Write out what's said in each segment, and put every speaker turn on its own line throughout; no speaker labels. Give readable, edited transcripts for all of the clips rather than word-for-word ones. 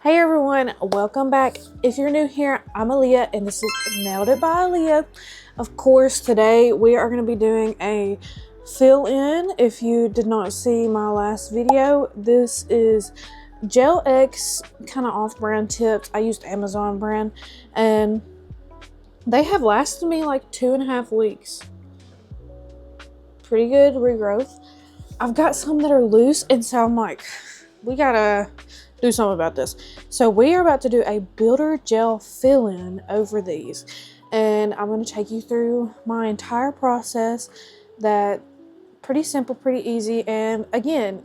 Hey everyone, welcome back. If you're new here, I'm Aaliyah and this is Nailed It by Aaliyah. Of course, today we are going to be doing a fill-in. If you did not see my last video, this is Gel X kind of off-brand tips. I used Amazon brand and they have lasted me like 2.5 weeks. Pretty good regrowth. I've got some that are loose and so I'm like, we gotta do something about this. So we are about to do a builder gel fill-in over these, and I'm going to take you through my entire process. That pretty simple, pretty easy. And again,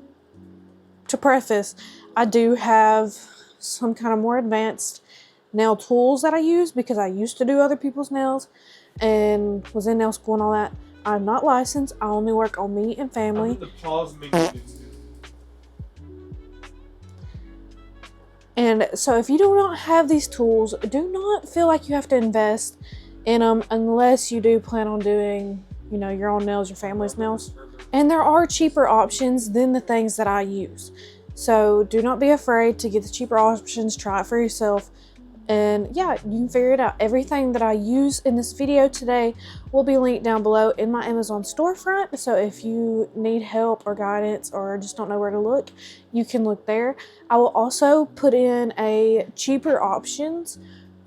to preface, I do have some kind of more advanced nail tools that I use because I used to do other people's nails and was in nail school and all that. I'm not licensed. I only work on me and family. And so if you do not have these tools, do not feel like you have to invest in them unless you do plan on doing, your own nails, your family's nails. And there are cheaper options than the things that I use. So do not be afraid to get the cheaper options. Try it for yourself. And yeah, you can figure it out. Everything that I use in this video today will be linked down below in my Amazon storefront. So if you need help or guidance or just don't know where to look, you can look there. I will also put in a cheaper options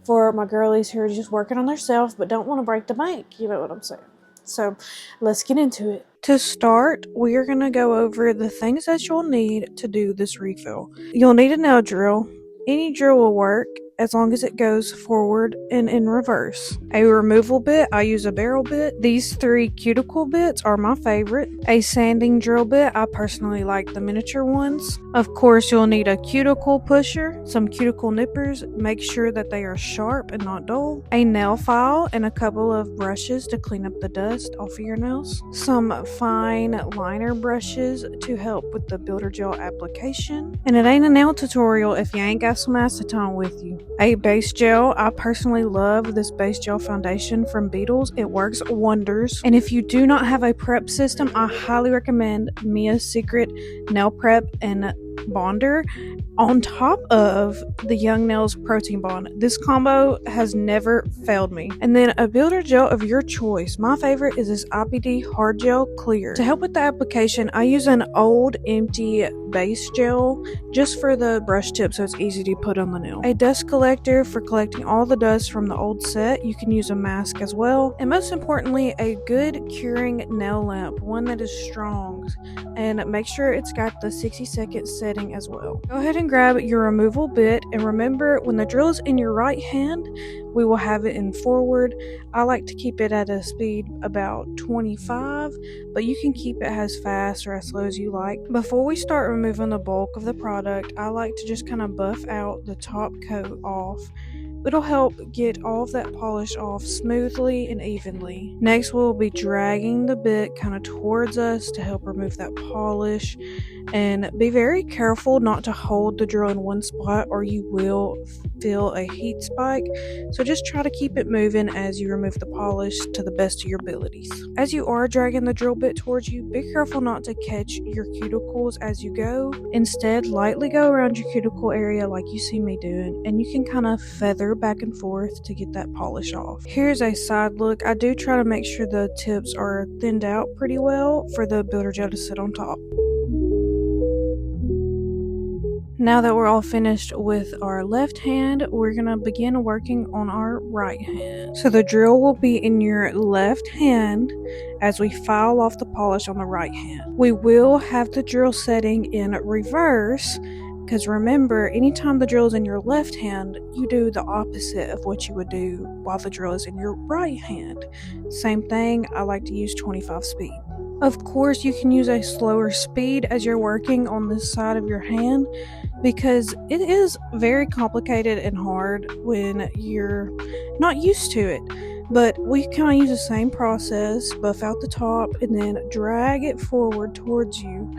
for my girlies who are just working on themselves but don't want to break the bank. You know what I'm saying? So let's get into it. To start, we are going to go over the things that you'll need to do this refill. You'll need a nail drill. Any drill will work as long as it goes forward and in reverse. A removal bit, I use a barrel bit. These 3 cuticle bits are my favorite. A sanding drill bit, I personally like the miniature ones. Of course, you'll need a cuticle pusher, some cuticle nippers, make sure that they are sharp and not dull. A nail file and a couple of brushes to clean up the dust off of your nails. Some fine liner brushes to help with the builder gel application. And it ain't a nail tutorial if you ain't got some acetone with you. A base gel. I personally love this base gel foundation from Beetles. It works wonders. And if you do not have a prep system, I highly recommend Mia's Secret Nail Prep and Bonder on top of the Young Nails Protein Bond. This combo has never failed me. And then a builder gel of your choice. My favorite is this IPD Hard Gel Clear. To help with the application, I use an old empty base gel just for the brush tip so it's easy to put on the nail. A dust collector for collecting all the dust from the old set. You can use a mask as well. And most importantly, a good curing nail lamp, one that is strong. And make sure it's got the 60-second setting as well. Go ahead and grab your removal bit, and remember, when the drill is in your right hand, we will have it in forward. I like to keep it at a speed about 25, but you can keep it as fast or as slow as you like. Before we start removing the bulk of the product, I like to just kind of buff out the top coat off. It'll help get all of that polish off smoothly and evenly. Next, we'll be dragging the bit kind of towards us to help remove that polish. And be very careful not to hold the drill in one spot or you will feel a heat spike. So just try to keep it moving as you remove the polish to the best of your abilities. As you are dragging the drill bit towards you, be careful not to catch your cuticles as you go. Instead, lightly go around your cuticle area like you see me doing, and you can kind of feather back and forth to get that polish off. Here's a side look. I do try to make sure the tips are thinned out pretty well for the builder gel to sit on top. Now that we're all finished with our left hand, we're going to begin working on our right hand. So the drill will be in your left hand as we file off the polish on the right hand. We will have the drill setting in reverse, because remember, anytime the drill is in your left hand, you do the opposite of what you would do while the drill is in your right hand. Same thing, I like to use 25 speed. Of course, you can use a slower speed as you're working on this side of your hand, because it is very complicated and hard when you're not used to it. But we kind of use the same process, buff out the top and then drag it forward towards you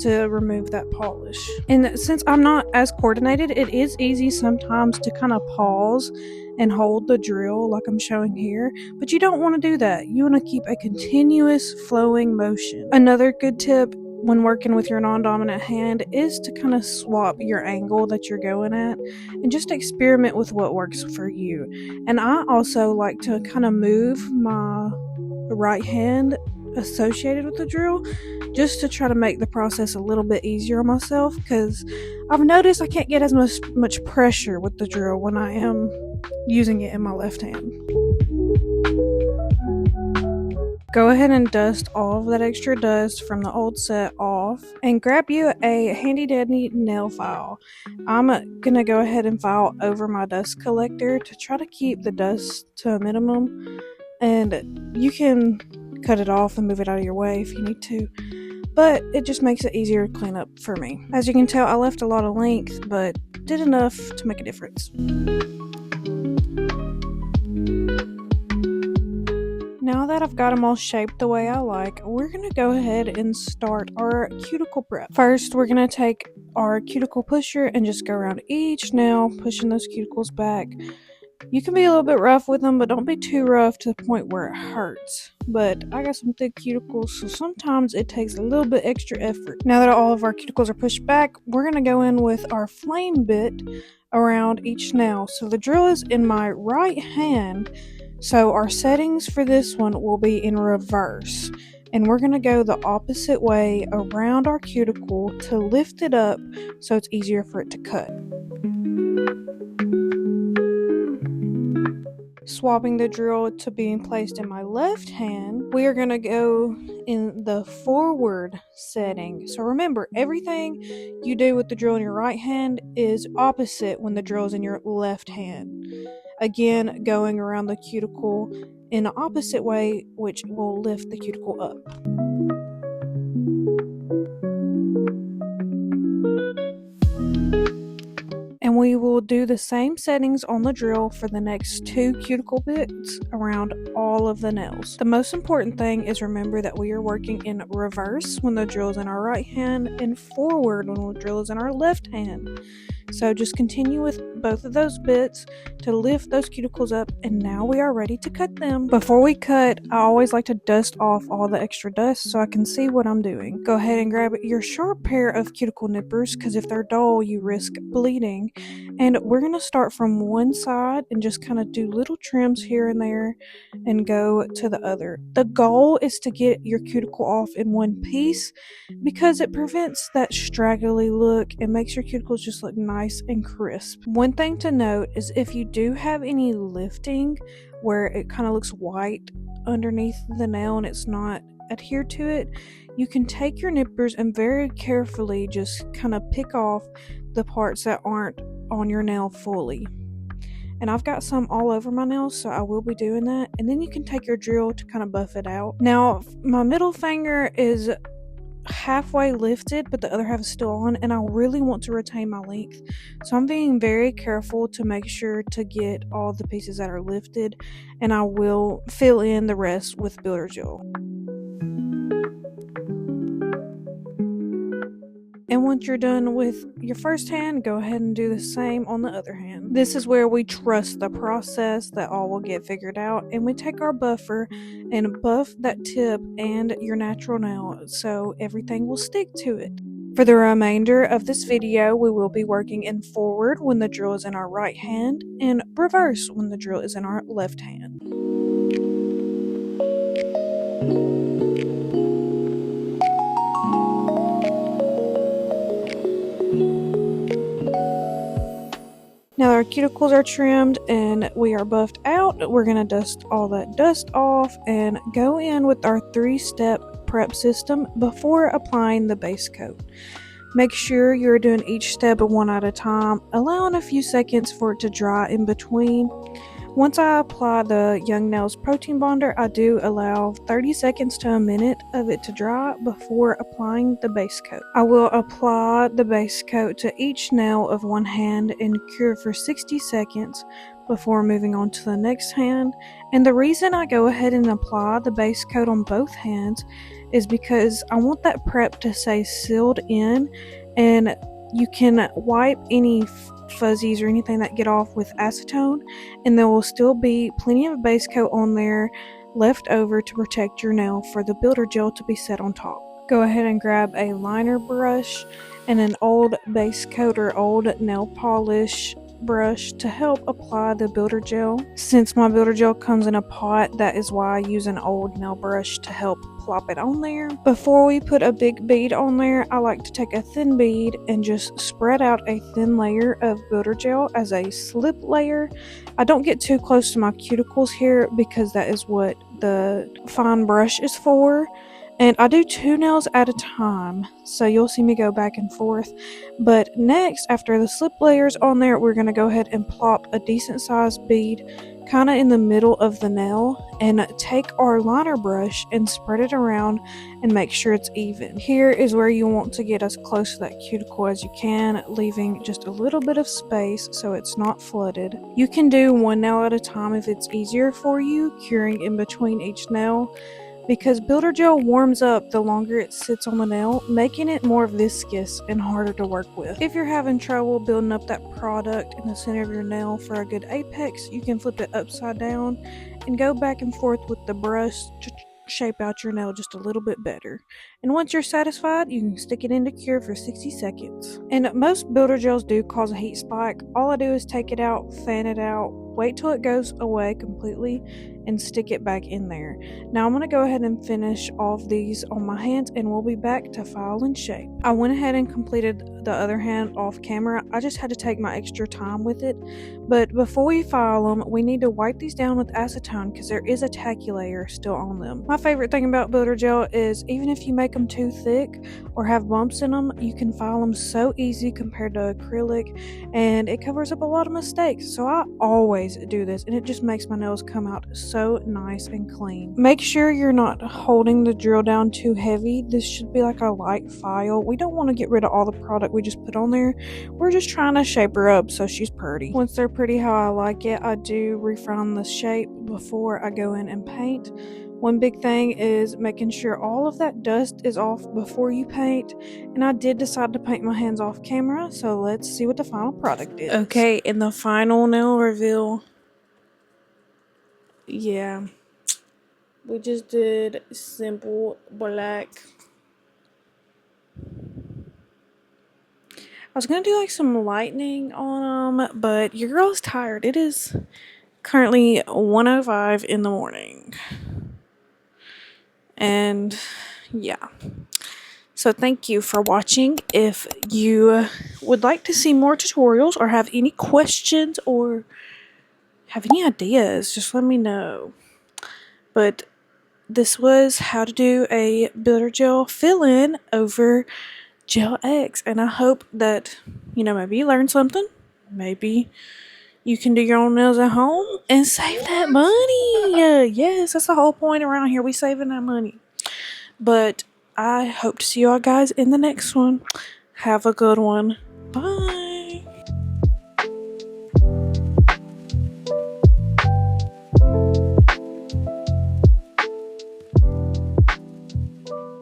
to remove that polish. And since I'm not as coordinated, it is easy sometimes to kind of pause and hold the drill like I'm showing here, but you don't want to do that. You want to keep a continuous flowing motion. Another good tip when working with your non-dominant hand is to kind of swap your angle that you're going at and just experiment with what works for you. And I also like to kind of move my right hand associated with the drill just to try to make the process a little bit easier on myself, because I've noticed I can't get as much pressure with the drill when I am using it in my left hand. Go ahead and dust all of that extra dust from the old set off and grab you a handy dandy nail file. I'm gonna go ahead and file over my dust collector to try to keep the dust to a minimum, and you can cut it off and move it out of your way if you need to, but it just makes it easier to clean up for me. As you can tell, I left a lot of length, but did enough to make a difference. Now that I've got them all shaped the way I like, we're going to go ahead and start our cuticle prep. First, we're going to take our cuticle pusher and just go around each nail, pushing those cuticles back. You can be a little bit rough with them, but don't be too rough to the point where it hurts. But I got some thick cuticles, so sometimes it takes a little bit extra effort. Now that all of our cuticles are pushed back, we're going to go in with our flame bit around each nail. So the drill is in my right hand, so our settings for this one will be in reverse, and we're going to go the opposite way around our cuticle to lift it up so it's easier for it to cut. Swapping the drill to being placed in my left hand, we are going to go in the forward setting. So remember, everything you do with the drill in your right hand is opposite when the drill is in your left hand. Again, going around the cuticle in the opposite way, which will lift the cuticle up. And we will do the same settings on the drill for the next 2 cuticle bits around all of the nails. The most important thing is remember that we are working in reverse when the drill is in our right hand and forward when the drill is in our left hand. So just continue with both of those bits to lift those cuticles up, and now we are ready to cut them. Before we cut, I always like to dust off all the extra dust so I can see what I'm doing. Go ahead and grab your sharp pair of cuticle nippers, because if they're dull, you risk bleeding. And we're going to start from one side and just kind of do little trims here and there and go to the other. The goal is to get your cuticle off in one piece because it prevents that straggly look and makes your cuticles just look nice and crisp. One thing to note is if you do have any lifting where it kind of looks white underneath the nail and it's not adhered to it, you can take your nippers and very carefully just kind of pick off the parts that aren't on your nail fully. And I've got some all over my nails, so I will be doing that. And then you can take your drill to kind of buff it out. Now, my middle finger is halfway lifted, but the other half is still on, and I really want to retain my length. So I'm being very careful to make sure to get all the pieces that are lifted, and I will fill in the rest with builder gel. And once you're done with your first hand, go ahead and do the same on the other hand. This is where we trust the process that all will get figured out, and we take our buffer and buff that tip and your natural nail so everything will stick to it. For the remainder of this video, we will be working in forward when the drill is in our right hand and reverse when the drill is in our left hand. Now our cuticles are trimmed and we are buffed out. We're going to dust all that dust off and go in with our 3-step prep system before applying the base coat. Make sure you're doing each step one at a time, allowing a few seconds for it to dry in between. Once I apply the Young Nails protein bonder, I do allow 30 seconds to a minute of it to dry before applying the base coat. I will apply the base coat to each nail of one hand and cure for 60 seconds before moving on to the next hand. And the reason I go ahead and apply the base coat on both hands is because I want that prep to stay sealed in, and you can wipe any fuzzies or anything that get off with acetone, and there will still be plenty of base coat on there left over to protect your nail for the builder gel to be set on top. go ahead and grab a liner brush and an old base coat or old nail polish brush to help apply the builder gel. Since my builder gel comes in a pot, that is why I use an old nail brush to help plop it on there. Before we put a big bead on there, I like to take a thin bead and just spread out a thin layer of builder gel as a slip layer. I don't get too close to my cuticles here because that is what the fine brush is for. And I do 2 nails at a time, so you'll see me go back and forth. But next, after the slip layer's on there, we're going to go ahead and plop a decent sized bead kind of in the middle of the nail and take our liner brush and spread it around and make sure it's even. Here is where you want to get as close to that cuticle as you can, leaving just a little bit of space so it's not flooded. You can do 1 nail at a time if it's easier for you, curing in between each nail, because builder gel warms up the longer it sits on the nail, making it more viscous and harder to work with. If you're having trouble building up that product in the center of your nail for a good apex, you can flip it upside down and go back and forth with the brush to shape out your nail just a little bit better. And once you're satisfied, you can stick it into cure for 60 seconds. And most builder gels do cause a heat spike. All I do is take it out, fan it out, wait till it goes away completely, and stick it back in there. Now I'm going to go ahead and finish off these on my hands and we'll be back to file and shape. I went ahead and completed the other hand off camera. I just had to take my extra time with it. But before we file them, we need to wipe these down with acetone because there is a tacky layer still on them. My favorite thing about builder gel is even if you make them too thick or have bumps in them, you can file them so easy compared to acrylic, and it covers up a lot of mistakes. So I always do this and it just makes my nails come out so nice and clean. Make sure you're not holding the drill down too heavy. This should be like a light file. We don't want to get rid of all the product we just put on there. We're just trying to shape her up so she's pretty. Once they're pretty how I like it, I do refine the shape before I go in and paint. One big thing is making sure all of that dust is off before you paint, and I did decide to paint my hands off camera, so let's see what the final product is. Okay, in the final nail reveal, yeah, we just did simple black. I was gonna do like some lightning on them, but your girl's tired. It is currently 1:05 in the morning. And yeah. So thank you for watching. If you would like to see more tutorials or have any questions or have any ideas, just let me know. But this was how to do a builder gel fill-in over Gel X, and I hope that, maybe you learned something. Maybe you can do your own nails at home and save that money. Yes, that's the whole point around here. We saving that money. But I hope to see y'all guys in the next one. Have a good one.